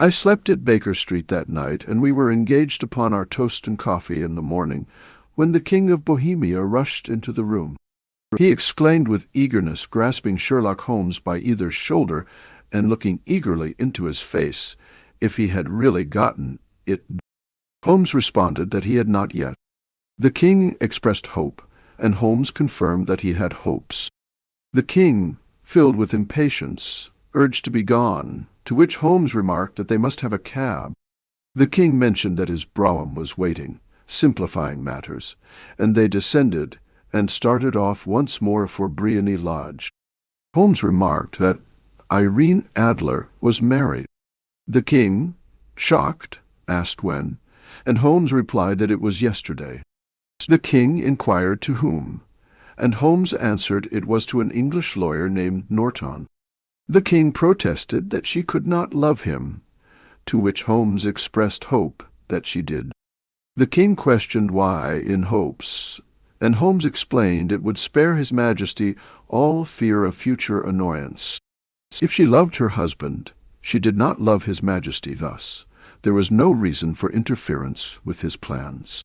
I slept at Baker Street that night, and we were engaged upon our toast and coffee in the morning, when the King of Bohemia rushed into the room. He exclaimed with eagerness, grasping Sherlock Holmes by either shoulder and looking eagerly into his face, if he had really gotten it. Holmes responded that he had not yet. The king expressed hope, and Holmes confirmed that he had hopes. The king, filled with impatience, urged to be gone, to which Holmes remarked that they must have a cab. The king mentioned that his brougham was waiting, simplifying matters, and they descended and started off once more for Briony Lodge. Holmes remarked that Irene Adler was married. The king, shocked, asked when, and Holmes replied that it was yesterday. The king inquired to whom, and Holmes answered it was to an English lawyer named Norton. The king protested that she could not love him, to which Holmes expressed hope that she did. The king questioned why in hopes, and Holmes explained it would spare his majesty all fear of future annoyance. If she loved her husband, she did not love his majesty thus. There was no reason for interference with his plans.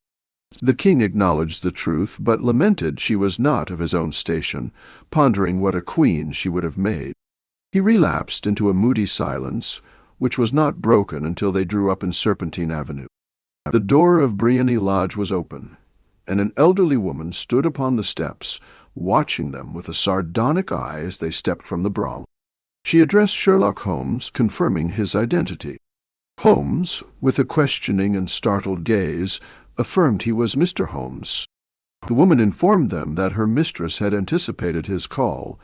The king acknowledged the truth, but lamented she was not of his own station, pondering what a queen she would have made. He relapsed into a moody silence, which was not broken until they drew up in Serpentine Avenue. The door of Briony Lodge was open, and an elderly woman stood upon the steps, watching them with a sardonic eye as they stepped from the brougham. She addressed Sherlock Holmes, confirming his identity. Holmes, with a questioning and startled gaze, affirmed he was Mr. Holmes. The woman informed them that her mistress had anticipated his call,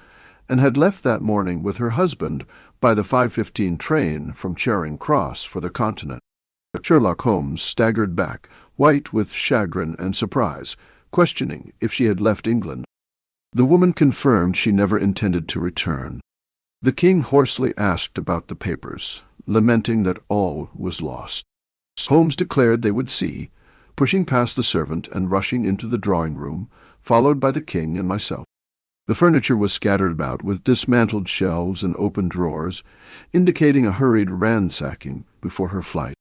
and had left that morning with her husband by the 5:15 train from Charing Cross for the Continent. Sherlock Holmes staggered back, white with chagrin and surprise, questioning if she had left England. The woman confirmed she never intended to return. The king hoarsely asked about the papers, lamenting that all was lost. Holmes declared they would see, pushing past the servant and rushing into the drawing-room, followed by the king and myself. The furniture was scattered about, with dismantled shelves and open drawers, indicating a hurried ransacking before her flight.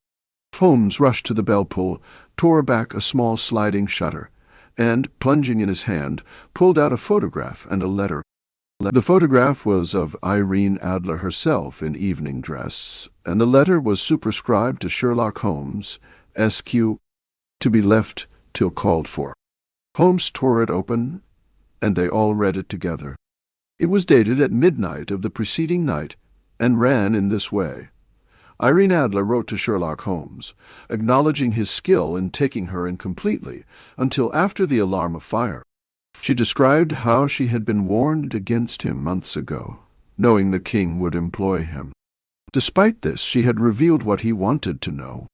Holmes rushed to the bell-pull, tore back a small sliding shutter, and, plunging in his hand, pulled out a photograph and a letter. The photograph was of Irene Adler herself in evening dress, and the letter was superscribed to Sherlock Holmes, S.Q., to be left till called for. Holmes tore it open, and they all read it together. It was dated at midnight of the preceding night, and ran in this way. Irene Adler wrote to Sherlock Holmes, acknowledging his skill in taking her in completely until after the alarm of fire. She described how she had been warned against him months ago, knowing the king would employ him. Despite this, she had revealed what he wanted to know.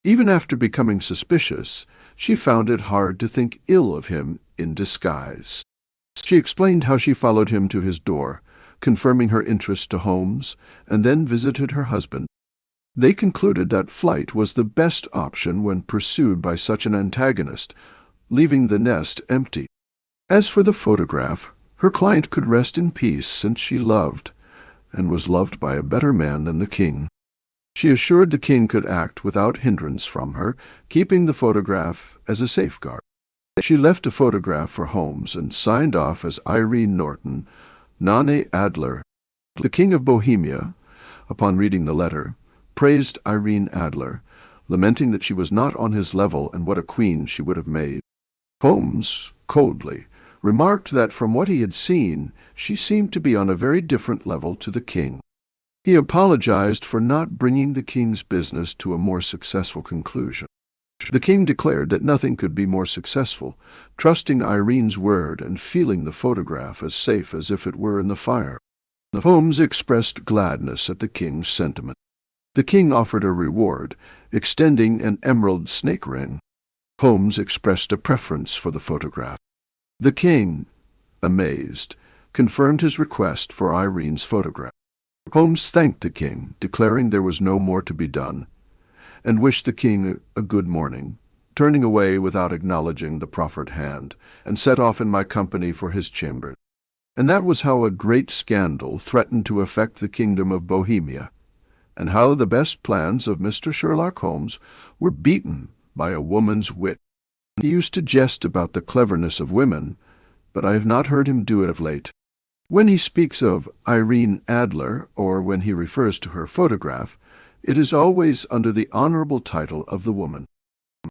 Even after becoming suspicious, she found it hard to think ill of him in disguise. She explained how she followed him to his door, confirming her interest to Holmes, and then visited her husband. They concluded that flight was the best option when pursued by such an antagonist, leaving the nest empty. As for the photograph, her client could rest in peace since she loved, and was loved by a better man than the king. She assured the king could act without hindrance from her, keeping the photograph as a safeguard. She left a photograph for Holmes and signed off as Irene Norton, nonne Adler. The King of Bohemia, upon reading the letter, praised Irene Adler, lamenting that she was not on his level and what a queen she would have made. Holmes, coldly, remarked that from what he had seen, she seemed to be on a very different level to the king. He apologized for not bringing the king's business to a more successful conclusion. The king declared that nothing could be more successful, trusting Irene's word and feeling the photograph as safe as if it were in the fire. Holmes expressed gladness at the king's sentiment. The king offered a reward, extending an emerald snake ring. Holmes expressed a preference for the photograph. The king, amazed, confirmed his request for Irene's photograph. Holmes thanked the king, declaring there was no more to be done, and wished the king a good morning, turning away without acknowledging the proffered hand, and set off in my company for his chamber. And that was how a great scandal threatened to affect the kingdom of Bohemia, and how the best plans of Mr. Sherlock Holmes were beaten by a woman's wit. He used to jest about the cleverness of women, but I have not heard him do it of late. When he speaks of Irene Adler, or when he refers to her photograph, it is always under the honorable title of the woman.